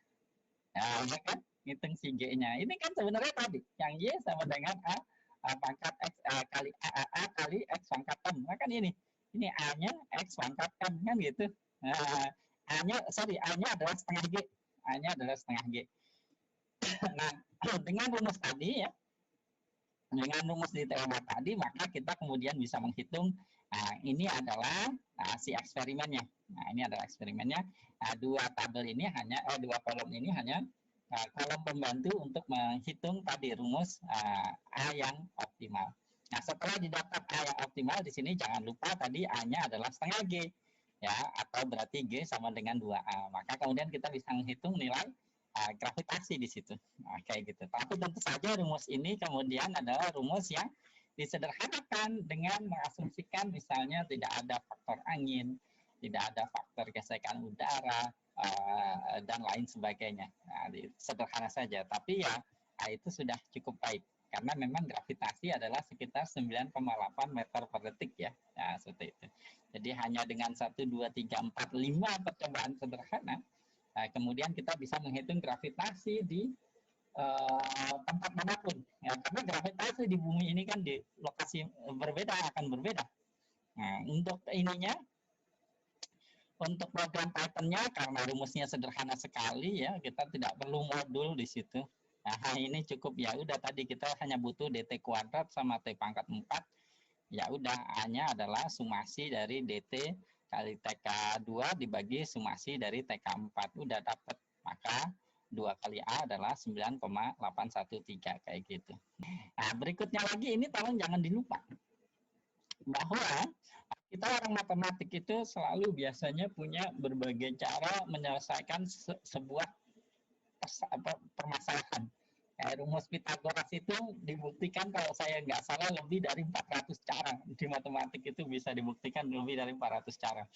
Nah, ya kan? Ngitung si G-nya. Ini kan sebenarnya tadi yang Y sama dengan A pangkat X kali A kali X pangkat M. Nah, kan ini A-nya X pangkat M kan gitu. Nah, A-nya adalah setengah G. A-nya adalah setengah G. Nah, dengan rumus tadi ya, dengan rumus di teorema tadi, maka kita kemudian bisa menghitung. Nah, ini adalah si eksperimennya. Nah, ini adalah eksperimennya. Nah, dua kolom ini hanya kolom pembantu untuk menghitung tadi rumus A yang optimal. Nah, setelah didapat A yang optimal, di sini jangan lupa tadi A-nya adalah setengah G, ya, atau berarti G sama dengan 2A. Maka kemudian kita bisa menghitung nilai gravitasi di situ. Nah, kayak gitu. Tapi tentu saja rumus ini kemudian adalah rumus yang disederhanakan dengan mengasumsikan misalnya tidak ada faktor angin, tidak ada faktor gesekan udara, dan lain sebagainya. Nah, sederhana saja. Tapi ya itu sudah cukup baik. Karena memang gravitasi adalah sekitar 9,8 meter per detik ya. Nah, seperti itu. Jadi hanya dengan 1, 2, 3, 4, 5 percobaan sederhana, kemudian kita bisa menghitung gravitasi di tempat manapun. Ya, karena gravitasi di bumi ini kan di lokasi berbeda akan berbeda. Nah, untuk ininya, untuk program Python-nya karena rumusnya sederhana sekali ya, kita tidak perlu modul di situ. Nah, ini cukup ya udah tadi kita hanya butuh dt kuadrat sama t pangkat 4. Ya udah A-nya adalah sumasi dari dt kali TK2 dibagi sumasi dari TK4. Udah dapat. Maka 2 kali A adalah 9,813 kayak gitu. Nah, berikutnya lagi ini tolong jangan dilupa. Bahwa kita orang matematik itu selalu biasanya punya berbagai cara menyelesaikan sebuah permasalahan. Rumus Pitagoras itu dibuktikan kalau saya nggak salah lebih dari 400 cara. Di matematik itu bisa dibuktikan lebih dari 400 cara.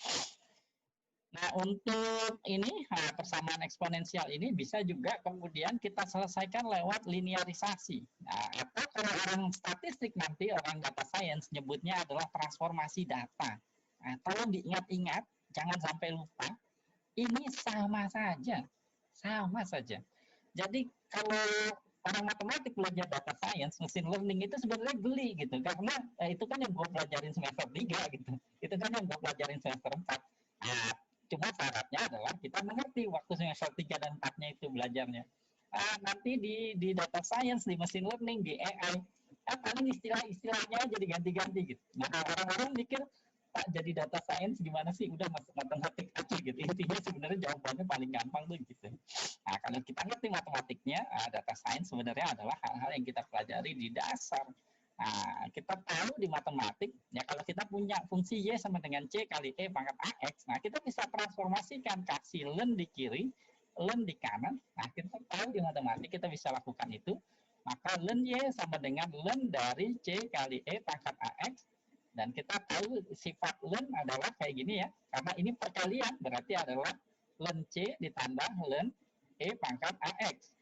Nah, untuk ini persamaan eksponensial ini bisa juga kemudian kita selesaikan lewat linearisasi. Nah, atau kalau orang statistik nanti, orang data science nyebutnya adalah transformasi data. Nah, tolong diingat-ingat, jangan sampai lupa. Ini sama saja. Jadi kalau orang matematik belajar data science, machine learning itu sebenarnya geli gitu. Karena itu kan yang gue pelajarin semester 3 gitu. Itu kan yang gue pelajarin semester 4. Nah, cuma syaratnya adalah kita mengerti waktu semester 3 dan 4-nya itu belajarnya. Nanti di data science, di machine learning, di AI, paling istilah-istilahnya jadi ganti-ganti gitu. Nah, orang-orang mikir, Pak jadi data science gimana sih? Udah masuk matematik aja gitu. Intinya sebenarnya jawabannya paling gampang tuh gitu. Nah, kalau kita ngerti matematiknya, data science sebenarnya adalah hal-hal yang kita pelajari di dasar. Nah, kita tahu di matematik, ya kalau kita punya fungsi Y sama dengan C kali E pangkat AX, nah kita bisa transformasikan kasih len di kiri, len di kanan. Nah, kita tahu di matematik kita bisa lakukan itu. Maka len Y sama dengan len dari C kali E pangkat AX. Dan kita tahu sifat len adalah kayak gini ya. Karena ini perkalian, berarti adalah len C ditambah len E pangkat AX.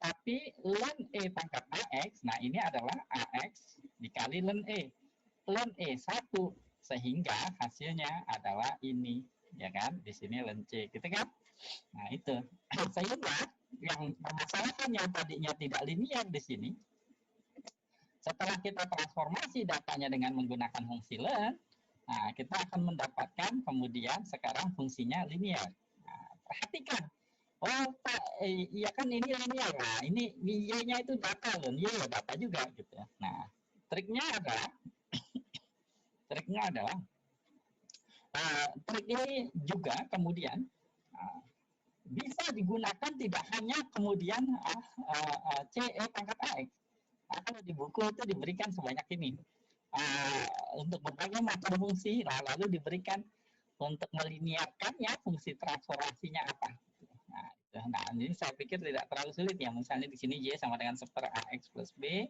tapi ln E pangkat AX, nah ini adalah AX dikali ln E. Ln E 1, sehingga hasilnya adalah ini, ya kan? Di sini ln C, gitu kan? Nah, itu. Sehingga yang permasalahan yang tadinya tidak linear di sini, setelah kita transformasi datanya dengan menggunakan fungsi ln, nah, kita akan mendapatkan kemudian sekarang fungsinya linear. Nah, perhatikan. Oh, Pak, iya kan ini linear. Nah, ini Y-nya itu data loh. Y ya data juga gitu. Nah, triknya adalah trik ini juga kemudian bisa digunakan tidak hanya kemudian CE pangkat AX. Nah, kalau di buku itu diberikan sebanyak ini. Untuk berbagai macam fungsi, lalu diberikan untuk meliniarkannya fungsi transformasinya apa. Nah, ini saya pikir tidak terlalu sulit ya. Misalnya di sini Y sama dengan 1/AX plus B,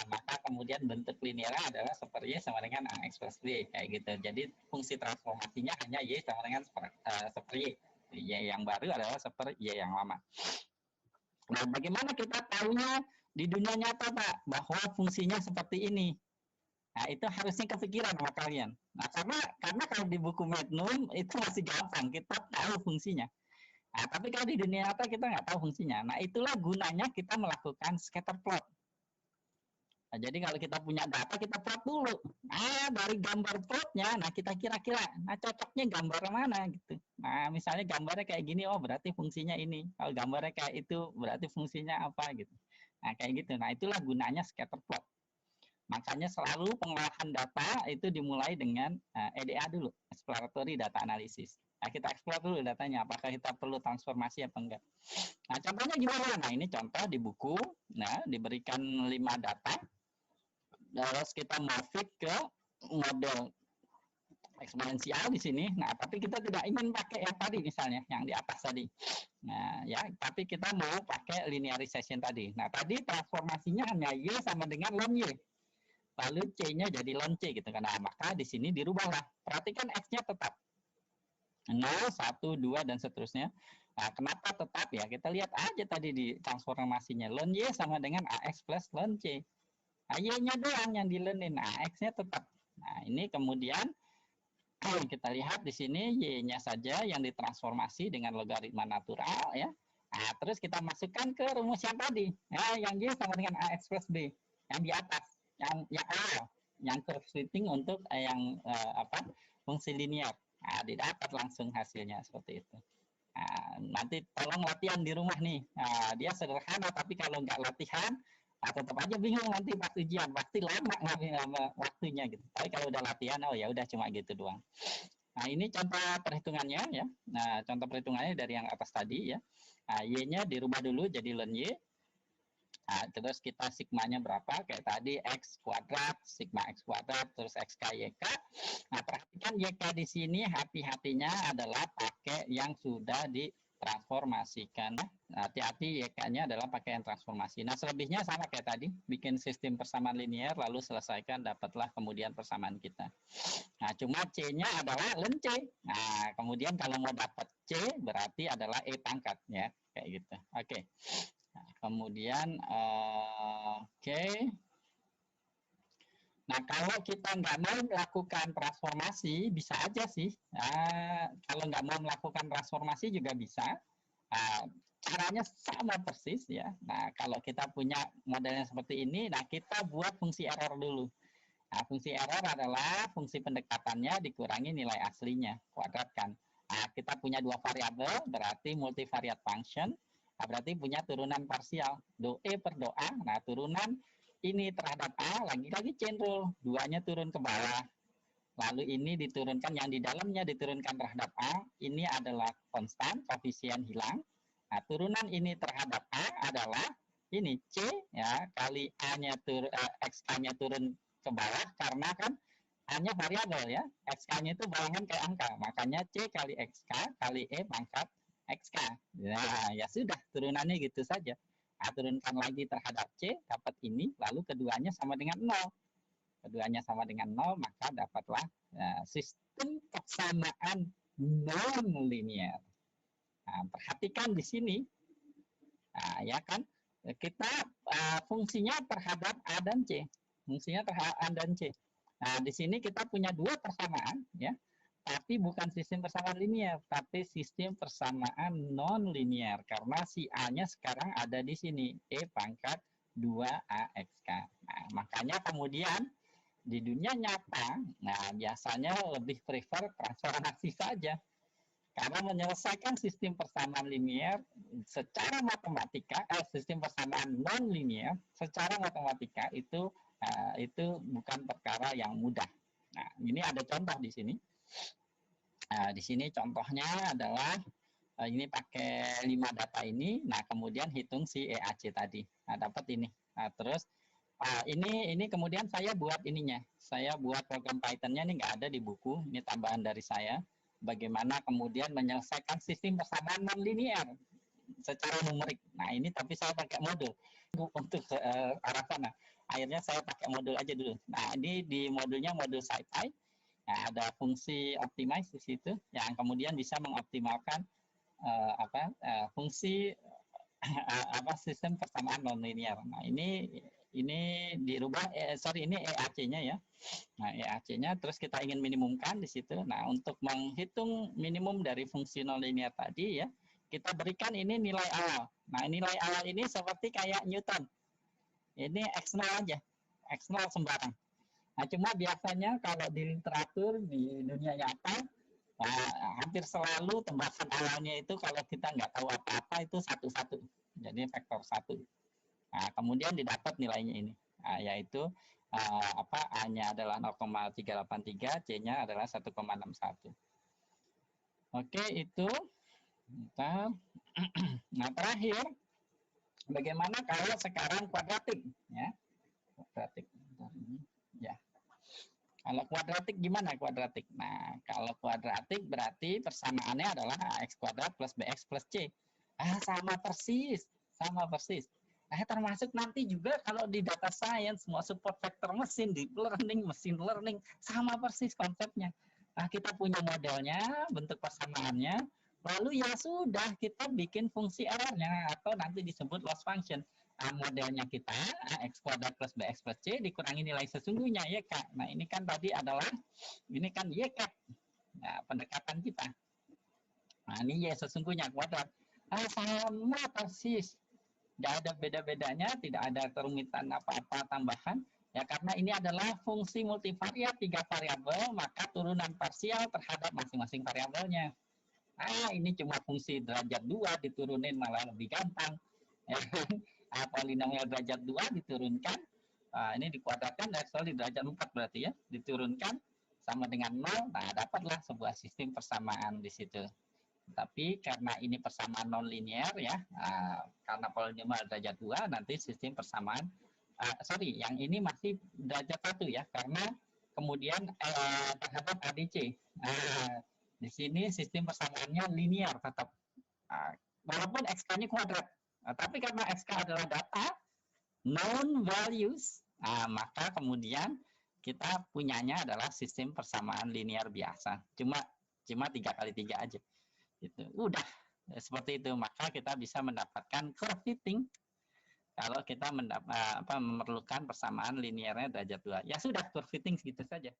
maka kemudian bentuk linearnya adalah 1/Y sama dengan AX plus B, kayak gitu. Jadi fungsi transformasinya hanya Y sama dengan 1/Y. Y yang baru adalah 1/Y yang lama. Nah, bagaimana kita tahunya di dunia nyata, Pak, bahwa fungsinya seperti ini? Nah, itu harusnya kepikiran sama kalian. Nah, karena kalau di buku Magnum itu masih gampang, kita tahu fungsinya. Nah, tapi kalau di dunia nyata kita nggak tahu fungsinya. Nah, itulah gunanya kita melakukan scatter plot. Nah, jadi kalau kita punya data, kita plot dulu. Nah, dari gambar plotnya, nah kita kira-kira, nah cocoknya gambar mana gitu. Nah, misalnya gambarnya kayak gini, oh berarti fungsinya ini. Kalau gambarnya kayak itu, berarti fungsinya apa gitu. Nah, kayak gitu. Nah, itulah gunanya scatter plot. Makanya selalu pengolahan data itu dimulai dengan EDA dulu, exploratory data analysis. Nah, kita explore dulu datanya, apakah kita perlu transformasi apa enggak. Nah, contohnya gimana? Nah, ini contoh di buku, nah diberikan 5 data, terus kita mau fit ke model eksponensial di sini. Nah, tapi kita tidak ingin pakai yang tadi misalnya, yang di atas tadi. Nah, ya, tapi kita mau pakai linearization tadi. Nah, tadi transformasinya hanya Y sama dengan ln Y. Lalu C-nya jadi ln C gitu kan. Nah, maka di sini dirubahlah. Perhatikan X-nya tetap 0, 1, 2 dan seterusnya. Nah, kenapa tetap ya? Kita lihat aja tadi di transformasinya. Ln Y sama dengan AX plus ln C. Nah, Y-nya doang yang dilenin. Nah, X-nya tetap. Nah, ini kemudian kita lihat di sini Y-nya saja yang ditransformasi dengan logaritma natural ya. Nah, terus kita masukkan ke rumus yang tadi. Ya, yang Y sama dengan AX plus B. Yang di atas. Yang awal. Yang curve fitting untuk yang fungsi linear. Nah, didapat langsung hasilnya seperti itu. Nah, nanti tolong latihan di rumah nih. Nah, dia sederhana, tapi kalau nggak latihan, tetap aja bingung nanti pas ujian. Pasti lama waktunya gitu. Tapi kalau udah latihan, oh ya udah cuma gitu doang. Nah, ini contoh perhitungannya ya. Nah, contoh perhitungannya dari yang atas tadi ya. Nah, Y-nya dirubah dulu jadi ln Y. Nah, terus kita sigmanya berapa? Kayak tadi X kuadrat, sigma X kuadrat, terus XK YK. Nah, perhatikan YK di sini hati-hatinya adalah pakai yang sudah ditransformasikan. Hati-hati YK-nya adalah pakai yang transformasi. Nah, selebihnya sama kayak tadi, bikin sistem persamaan linear, lalu selesaikan, dapatlah kemudian persamaan kita. Nah, cuma C-nya adalah ln C. Nah, kemudian kalau mau dapat C, berarti adalah E pangkat, ya. Kayak gitu. Oke. Nah, kemudian, oke. Nah, kalau kita nggak mau melakukan transformasi, bisa aja sih. Kalau nggak mau melakukan transformasi juga bisa. Caranya sama persis ya. Nah, kalau kita punya modelnya seperti ini, nah kita buat fungsi error dulu. Nah, fungsi error adalah fungsi pendekatannya dikurangi nilai aslinya, kuadratkan. Nah, kita punya 2 variabel, berarti multivariate function. Nah, berarti punya turunan parsial, do E per do A. Nah, turunan ini terhadap A, lagi-lagi chain rule, 2-nya turun ke bawah. Lalu ini diturunkan, yang di dalamnya diturunkan terhadap A, ini adalah konstan, koefisien hilang. Nah, turunan ini terhadap A adalah ini C, ya, kali A-nya XK-nya turun ke bawah, karena kan hanya variabel ya, XK-nya itu bayangan kayak angka, makanya C kali XK kali E pangkat XK. Nah, ya sudah, turunannya gitu saja. Nah, turunkan lagi terhadap C, dapat ini, lalu keduanya sama dengan 0. Keduanya sama dengan 0, maka dapatlah sistem persamaan non-linear. Nah, perhatikan di sini, nah, ya kan, kita fungsinya terhadap A dan C. Fungsinya terhadap A dan C. Nah, di sini kita punya dua persamaan, ya, tapi bukan sistem persamaan linear, tapi sistem persamaan non linear karena si A-nya sekarang ada di sini, E pangkat 2AXK. Nah, makanya kemudian di dunia nyata, nah biasanya lebih prefer transformasi saja. Karena menyelesaikan sistem persamaan linear secara matematika, sistem persamaan non linear secara matematika itu bukan perkara yang mudah. Nah, ini ada contoh di sini. Di sini contohnya adalah ini pakai 5 data ini. Nah, kemudian hitung si EAC tadi. Nah, dapat ini. Nah, terus ini kemudian saya buat ininya. Saya buat program Python-nya ini nggak ada di buku. Ini tambahan dari saya. Bagaimana kemudian menyelesaikan sistem persamaan non linear secara numerik. Nah, ini tapi saya pakai modul untuk arah sana. Akhirnya saya pakai modul aja dulu. Nah, ini di modulnya modul SciPy. Nah, ada fungsi optimize di situ yang kemudian bisa mengoptimalkan fungsi sistem persamaan non linear. Nah, ini dirubah ini EAC-nya ya. Nah, EAC-nya terus kita ingin minimumkan di situ. Nah, untuk menghitung minimum dari fungsi non linear tadi ya, kita berikan ini nilai awal. Nah, nilai awal ini seperti kayak Newton. Ini X0 aja. X0 sembarang. Nah, cuma biasanya kalau di literatur di dunia nyata hampir selalu tembakan awalnya itu kalau kita nggak tahu apa-apa itu 1,1. Jadi faktor 1. Nah, kemudian didapat nilainya ini. Nah, yaitu A-nya adalah 0,383, C-nya adalah 1,61. Oke, itu. Nah, terakhir, bagaimana kalau sekarang kuadratik? Ya, kuadratik. Ya. Kalau kuadratik gimana kuadratik? Nah, kalau kuadratik berarti persamaannya adalah AX kuadrat plus BX plus C. Sama persis. Sama persis. Nah, termasuk nanti juga kalau di data science, semua support vector mesin, deep learning, machine learning, sama persis konsepnya. Nah, kita punya modelnya, bentuk persamaannya, lalu ya sudah, kita bikin fungsi errornya, atau nanti disebut loss function. Nah, modelnya kita, X kuadrat plus BX plus C, dikurangi nilai sesungguhnya, Y, K. Nah, ini kan tadi adalah, ini kan Y, K. Nah, pendekatan kita. Nah, ini Y sesungguhnya kuadrat. Sama persis. Tidak ada beda-bedanya, tidak ada kerumitan apa-apa tambahan. Ya, karena ini adalah fungsi multivariat 3 variabel, maka turunan parsial terhadap masing-masing variabelnya. Ini cuma fungsi derajat 2 diturunin malah lebih gampang. Polinomial derajat 2 diturunkan, ini dikuadratkan, di derajat 4 berarti ya, diturunkan sama dengan 0, nah dapatlah sebuah sistem persamaan di situ. Tapi karena ini persamaan non linear ya, karena polinomial derajat 2 nanti sistem persamaan yang ini masih derajat 1 ya, karena kemudian terhadap ADC. Di sini sistem persamaannya linear tetap. Walaupun XK-nya kuadrat. Tapi karena XK adalah data known values, maka kemudian kita punyanya adalah sistem persamaan linear biasa. Cuma 3x3 aja. Gitu. Udah seperti itu, maka kita bisa mendapatkan curve fitting kalau kita memerlukan persamaan linearnya derajat 2. Ya sudah, curve fitting segitu saja.